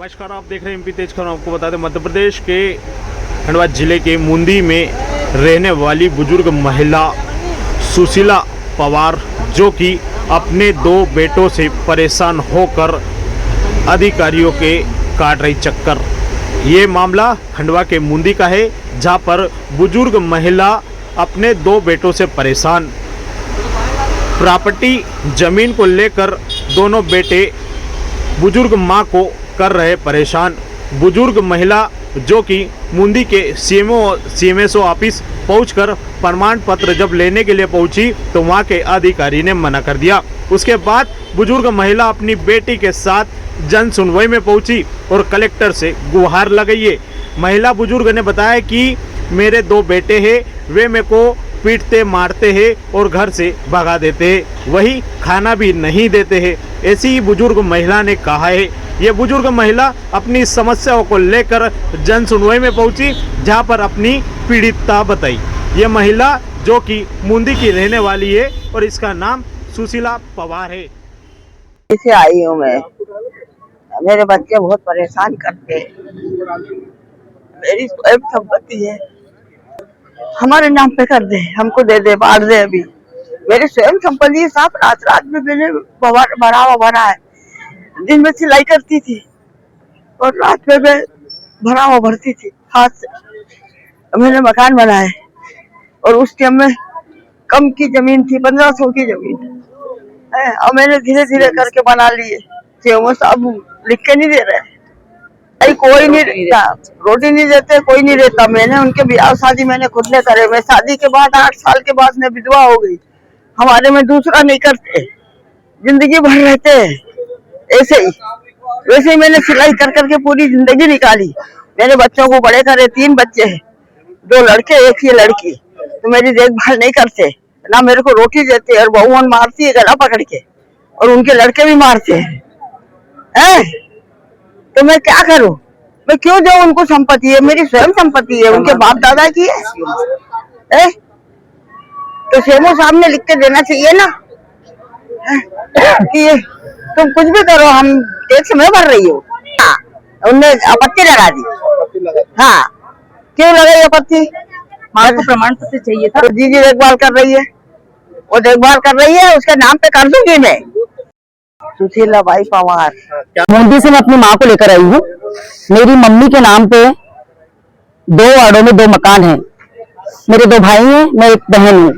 नमस्कार, आप देख रहे हैं एमपी तेज खबर। आपको बता दें, मध्य प्रदेश के खंडवा जिले के मुंदी में रहने वाली बुजुर्ग महिला सुशीला पवार, जो कि अपने 2 बेटों से परेशान होकर अधिकारियों के काट रही चक्कर। ये मामला खंडवा के मुंदी का है, जहां पर बुजुर्ग महिला अपने 2 बेटों से परेशान, प्रॉपर्टी जमीन को लेकर दोनों बेटे बुजुर्ग मां को कर रहे परेशान। बुजुर्ग महिला जो कि मुंदी के सीएमएसओ ऑफिस पहुंचकर प्रमाण पत्र जब लेने के लिए पहुंची तो वहां के अधिकारी ने मना कर दिया। उसके बाद बुजुर्ग महिला अपनी बेटी के साथ जन सुनवाई में पहुंची और कलेक्टर से गुहार लगाई है। महिला बुजुर्ग ने बताया कि मेरे 2 बेटे हैं, वे मेरे को पीटते मारते हैं और घर से भगा देते हैं, वही खाना भी नहीं देते हैं। ऐसी ही बुजुर्ग महिला ने कहा है। ये बुजुर्ग महिला अपनी समस्याओं को लेकर जन सुनवाई में पहुंची, जहां पर अपनी पीड़ितता बताई। ये महिला जो कि मुंदी की रहने वाली है और इसका नाम सुशीला पवार है। इसे आई हूँ मैं, मेरे बच्चे बहुत परेशान करते हैं। मेरी संपत्ति है, हमारे नाम पे कर दे, हमको दे दे, बांट दे। अभी मेरी स्वयं संपत्ति साफ रात में मैंने भरा है। दिन में सिलाई करती थी और रात में मैं भरा भरती थी हाथ से। मैंने मकान बनाए और उस टाइम में कम की जमीन थी, 1500 की जमीन है, और मैंने धीरे धीरे करके बना लिए। वो सब लिख के नहीं दे रहे, कोई नहीं रहता, रोटी नहीं देते, कोई नहीं रहता। मैंने उनके ब्याह शादी मैंने खुद ने करे। मैं शादी के बाद 8 साल के बाद मैं विधवा हो गई। हमारे में दूसरा नहीं करते, जिंदगी भर रहते हैं ऐसे ही। वैसे ही मैंने सिलाई कर करके पूरी जिंदगी निकाली। मेरे बच्चों को बड़े करे, 3 बच्चे हैं, 2 लड़के 1 ही लड़की। तो मेरी देखभाल नहीं करते ना, मेरे को रोटी देते, और बहुवन मारती है गला पकड़ के, और उनके लड़के भी मारते हैं। तो मैं क्या करूं? मैं क्यों दूं उनको? संपत्ति है, मेरी स्वयं संपत्ति है, उनके बाप दादा की है। तो सीएमओ साहब ने लिख के देना चाहिए ना कि तुम कुछ भी करो, हम टैक्स में भर रही हो। हाँ, उनने आपत्ति लगा दी। हाँ, क्यों लगाई आपत्ति? माँ को प्रमाण पत्र चाहिए था। तो दीदी देखभाल कर रही है, वो देखभाल कर रही है, उसके नाम पे कर दूंगी मैं। सुशीला बाई पवार। मुंदी से मैं अपनी माँ को लेकर आई हूँ। मेरी मम्मी के नाम पे 2 वार्डों में 2 मकान हैं। मेरे 2 भाई हैं, मैं एक बहन हूँ।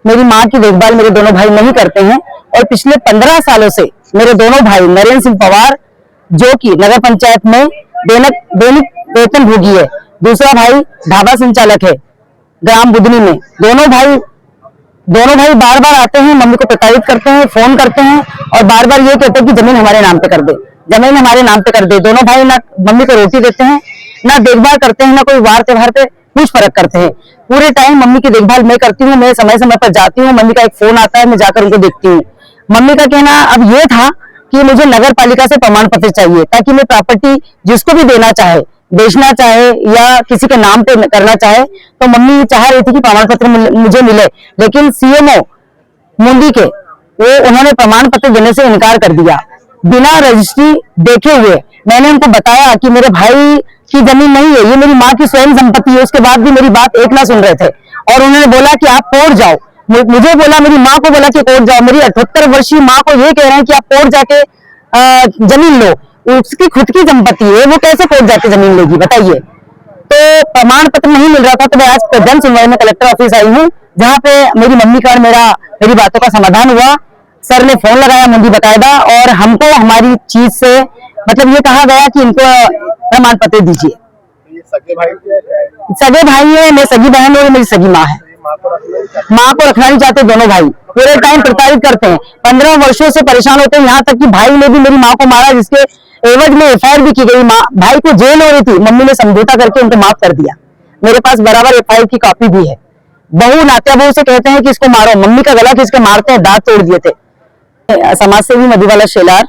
मेरी माँ की देखभाल मेरे दोनों भाई नहीं करते हैं, और पिछले 15 सालों से मेरे दोनों भाई नरेंद्र सिंह पवार, जो कि नगर पंचायत में दैनिक वेतन भोगी है, दूसरा भाई ढाबा संचालक है ग्राम बुधनी में। दोनों भाई बार बार आते हैं, मम्मी को प्रताड़ित करते हैं, फोन करते हैं और बार बार ये कहते हैं कि जमीन हमारे नाम पे कर दे, जमीन हमारे नाम पे कर दे। दोनों भाई ना मम्मी को रोटी देते हैं, ना देखभाल करते हैं, ना कोई वार त्योहार पे कुछ फर्क करते हैं। पूरे टाइम मम्मी की देखभाल मैं करती हूँ, मैं समय समय पर जाती हूँ, मम्मी का एक फोन आता है, मैं जाकर उनको देखती हूँ। मम्मी का कहना अब ये था कि मुझे नगर पालिका से प्रमाण पत्र चाहिए, ताकि मैं प्रॉपर्टी जिसको भी देना चाहे, बेचना चाहे या किसी के नाम पे करना चाहे, तो मम्मी चाह रही थी कि प्रमाण पत्र मुझे मिले। लेकिन सीएमओ मुंदी के उन्होंने प्रमाण पत्र देने से इनकार कर दिया। बिना रजिस्ट्री देखे हुए मैंने उनको बताया कि मेरे भाई की जमीन नहीं है, ये मेरी माँ की स्वयं संपत्ति है। उसके बाद भी मेरी बात एक ना सुन रहे थे, और उन्होंने बोला कि आप कोर्ट जाओ। मुझे बोला, मेरी माँ को बोला कि कोर्ट जाओ। मेरी 78 वर्षीय माँ को ये कह रहे हैं कि आप कोर्ट जाके जमीन लो, उसकी खुद की संपत्ति है, वो कैसे कोर्ट जाके जमीन लेगी बताइए। तो प्रमाण पत्र नहीं मिल रहा था, तो मैं आज जन सुनवाई में कलेक्टर ऑफिस आई हूँ, जहाँ पे मेरी मम्मी का और मेरी बातों का समाधान हुआ। सर ने फोन लगाया मुंदी बकायदा, और हमको हमारी चीज से मतलब ये कहा गया कि इनको प्रमाण पत्र दीजिए। सगे भाई है, मैं सगी बहन हूँ, मेरी सगी माँ है। माँ को रखना नहीं चाहते दोनों भाई, पूरे टाइम प्रताड़ित करते हैं। 15 वर्षों से परेशान होते हैं, यहाँ तक कि भाई ने भी मेरी माँ को मारा, जिसके एवज में एफआईआर भी की गई। भाई को जेल हो रही थी, मम्मी ने समझौता करके उनको माफ कर दिया। मेरे पास बराबर एफआईआर की कॉपी भी है। बहू नात्या बहू से कहते हैं कि इसको मारो, मम्मी का गला खींच के मारते हैं, दांत तोड़ दिए थे। समाज सेवी मधुबाला शेलार।